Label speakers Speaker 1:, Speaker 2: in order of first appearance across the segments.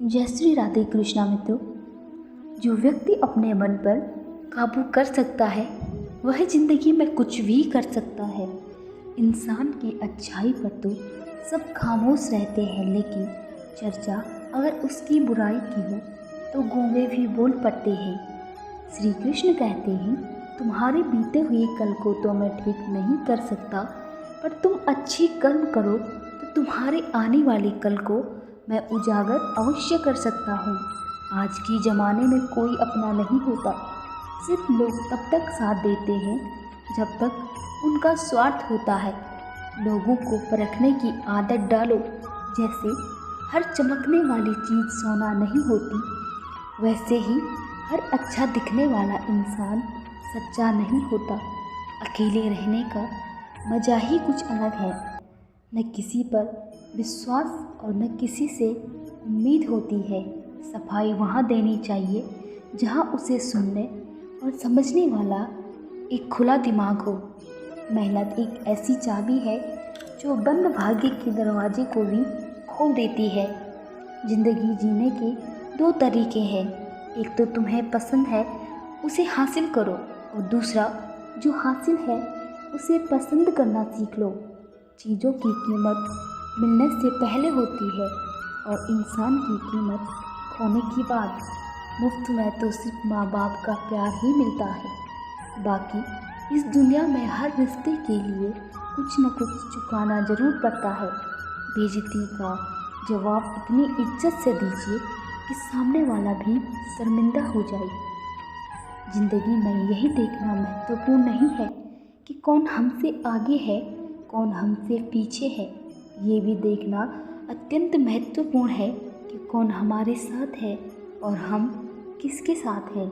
Speaker 1: जय श्री राधे कृष्णा मित्रों। जो व्यक्ति अपने मन पर काबू कर सकता है वह ज़िंदगी में कुछ भी कर सकता है। इंसान की अच्छाई पर तो सब खामोश रहते हैं, लेकिन चर्चा अगर उसकी बुराई की हो तो गूंगे भी बोल पड़ते हैं। श्री कृष्ण कहते हैं, तुम्हारे बीते हुए कल को तो मैं ठीक नहीं कर सकता, पर तुम अच्छी कर्म करो तो तुम्हारे आने वाले कल को मैं उजागर अवश्य कर सकता हूँ। आज के ज़माने में कोई अपना नहीं होता, सिर्फ लोग तब तक साथ देते हैं जब तक उनका स्वार्थ होता है। लोगों को परखने की आदत डालो। जैसे हर चमकने वाली चीज़ सोना नहीं होती, वैसे ही हर अच्छा दिखने वाला इंसान सच्चा नहीं होता। अकेले रहने का मज़ा ही कुछ अलग है। न किसी पर विश्वास और न किसी से उम्मीद होती है। सफाई वहाँ देनी चाहिए जहाँ उसे सुनने और समझने वाला एक खुला दिमाग हो। मेहनत एक ऐसी चाबी है जो बंद भाग्य के दरवाजे को भी खोल देती है। ज़िंदगी जीने के दो तरीके हैं, एक तो तुम्हें पसंद है उसे हासिल करो, और दूसरा जो हासिल है उसे पसंद करना सीख लो। चीज़ों की कीमत मिलने से पहले होती है और इंसान की कीमत खोने की बाद। मुफ्त में तो सिर्फ माँ बाप का प्यार ही मिलता है। बाकी इस दुनिया में हर रिश्ते के लिए कुछ न कुछ चुकाना ज़रूर पड़ता है। बेइज्जती का जवाब इतनी इज्जत से दीजिए कि सामने वाला भी शर्मिंदा हो जाए। ज़िंदगी में यही देखना महत्वपूर्ण नहीं है कि कौन हमसे आगे है, कौन हमसे पीछे है। ये भी देखना अत्यंत महत्वपूर्ण है कि कौन हमारे साथ है और हम किसके साथ हैं।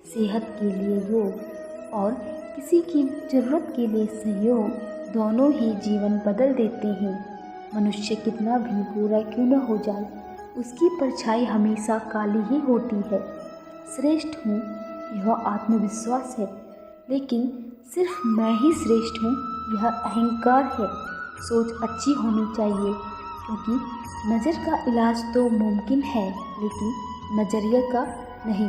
Speaker 1: सेहत के लिए योग और किसी की ज़रूरत के लिए सहयोग, दोनों ही जीवन बदल देते हैं। मनुष्य कितना भी बुरा क्यों न हो जाए, उसकी परछाई हमेशा काली ही होती है। श्रेष्ठ हूँ यह आत्मविश्वास है, लेकिन सिर्फ मैं ही श्रेष्ठ हूँ यह अहंकार है। सोच अच्छी होनी चाहिए, क्योंकि नज़र का इलाज तो मुमकिन है, लेकिन नज़रिए का नहीं।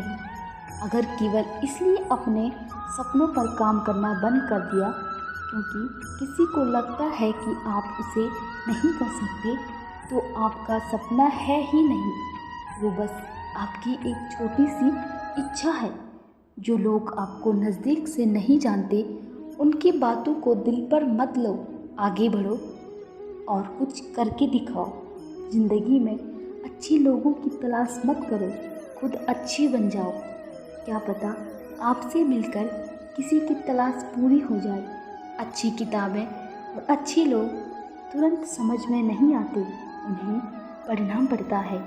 Speaker 1: अगर केवल इसलिए अपने सपनों पर काम करना बंद कर दिया क्योंकि किसी को लगता है कि आप उसे नहीं कर सकते, तो आपका सपना है ही नहीं, वो बस आपकी एक छोटी सी इच्छा है। जो लोग आपको नज़दीक से नहीं जानते उनकी बातों को दिल पर मत लो। आगे बढ़ो और कुछ करके दिखाओ। ज़िंदगी में अच्छी लोगों की तलाश मत करो, खुद अच्छी बन जाओ। क्या पता आपसे मिलकर किसी की तलाश पूरी हो जाए। अच्छी किताबें और अच्छे लोग तुरंत समझ में नहीं आते, उन्हें पढ़ना पड़ता है।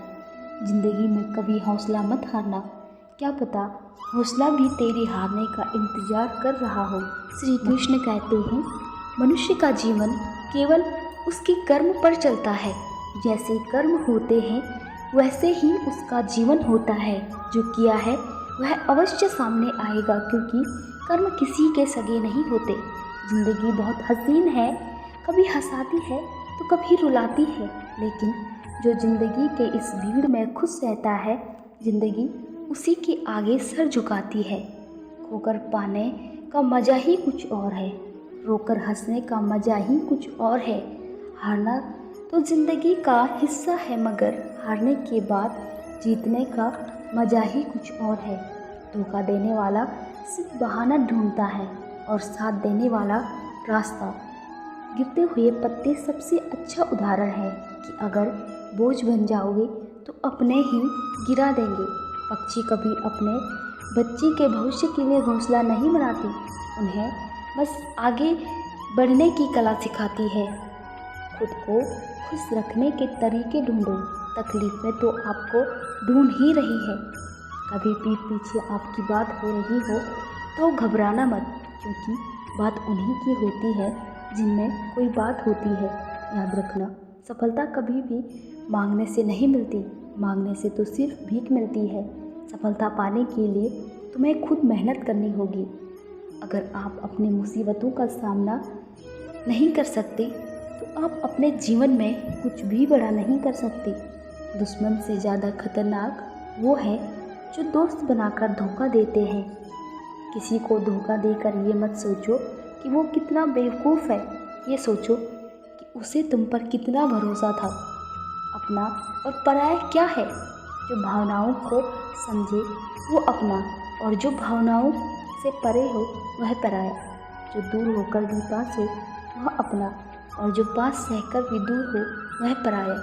Speaker 1: ज़िंदगी में कभी हौसला मत हारना, क्या पता हौसला भी तेरे हारने का इंतज़ार कर रहा हो। श्री कृष्ण कहते हैं, मनुष्य का जीवन केवल उसके कर्म पर चलता है। जैसे कर्म होते हैं वैसे ही उसका जीवन होता है। जो किया है वह अवश्य सामने आएगा, क्योंकि कर्म किसी के सगे नहीं होते। ज़िंदगी बहुत हसीन है, कभी हंसाती है तो कभी रुलाती है, लेकिन जो ज़िंदगी के इस भीड़ में खुश रहता है, ज़िंदगी उसी के आगे सर झुकाती है। खोकर पाने का मज़ा ही कुछ और है, रोकर हंसने का मज़ा ही कुछ और है। हारना तो ज़िंदगी का हिस्सा है, मगर हारने के बाद जीतने का मज़ा ही कुछ और है। धोखा देने वाला सिर्फ बहाना ढूंढता है और साथ देने वाला रास्ता। गिरते हुए पत्ते सबसे अच्छा उदाहरण है कि अगर बोझ बन जाओगे तो अपने ही गिरा देंगे। पक्षी कभी अपने बच्चे के भविष्य के लिए घोंसला नहीं बनाती, उन्हें बस आगे बढ़ने की कला सिखाती है। खुद को खुश रखने के तरीके ढूंढो, तकलीफ़ें तो आपको ढूंढ ही रही है। कभी पीठ पीछे आपकी बात हो रही हो तो घबराना मत, क्योंकि बात उन्हीं की होती है जिनमें कोई बात होती है। याद रखना, सफलता कभी भी मांगने से नहीं मिलती, मांगने से तो सिर्फ भीख मिलती है। सफलता पाने के लिए तुम्हें खुद मेहनत करनी होगी। अगर आप अपनी मुसीबतों का सामना नहीं कर सकते तो आप अपने जीवन में कुछ भी बड़ा नहीं कर सकते। दुश्मन से ज़्यादा खतरनाक वो है जो दोस्त बनाकर धोखा देते हैं। किसी को धोखा देकर ये मत सोचो कि वो कितना बेवकूफ़ है, ये सोचो कि उसे तुम पर कितना भरोसा था। अपना और पराया क्या है? जो भावनाओं को समझे वो अपना, और जो भावनाओं से परे हो वह पराया। जो दूर होकर भी पास हो वह अपना, और जो पास सहकर भी दूर हो वह पराया।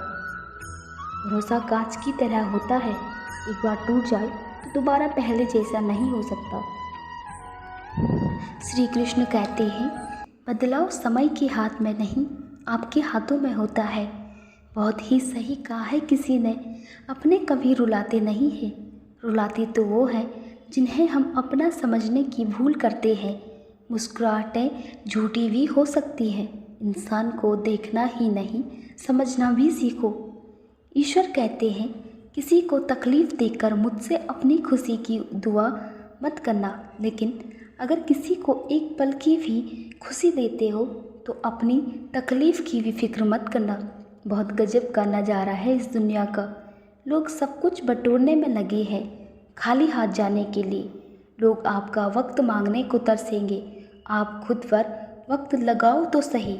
Speaker 1: भरोसा कांच की तरह होता है, एक बार टूट जाए तो दोबारा पहले जैसा नहीं हो सकता। श्री कृष्ण कहते हैं, बदलाव समय के हाथ में नहीं, आपके हाथों में होता है। बहुत ही सही कहा है किसी ने, अपने कभी रुलाते नहीं हैं, रुलाते तो वो हैं जिन्हें हम अपना समझने की भूल करते हैं। मुस्कुराहटें झूठी भी हो सकती हैं, इंसान को देखना ही नहीं समझना भी सीखो। ईश्वर कहते हैं, किसी को तकलीफ़ देकर मुझसे अपनी खुशी की दुआ मत करना, लेकिन अगर किसी को एक पल की भी खुशी देते हो तो अपनी तकलीफ़ की भी फिक्र मत करना। बहुत गजब का नज़ारा है इस दुनिया का। लोग सब कुछ बटोरने में लगे हैं, खाली हाथ जाने के लिए। लोग आपका वक्त मांगने को तरसेंगे, आप खुद पर वक्त लगाओ तो सही।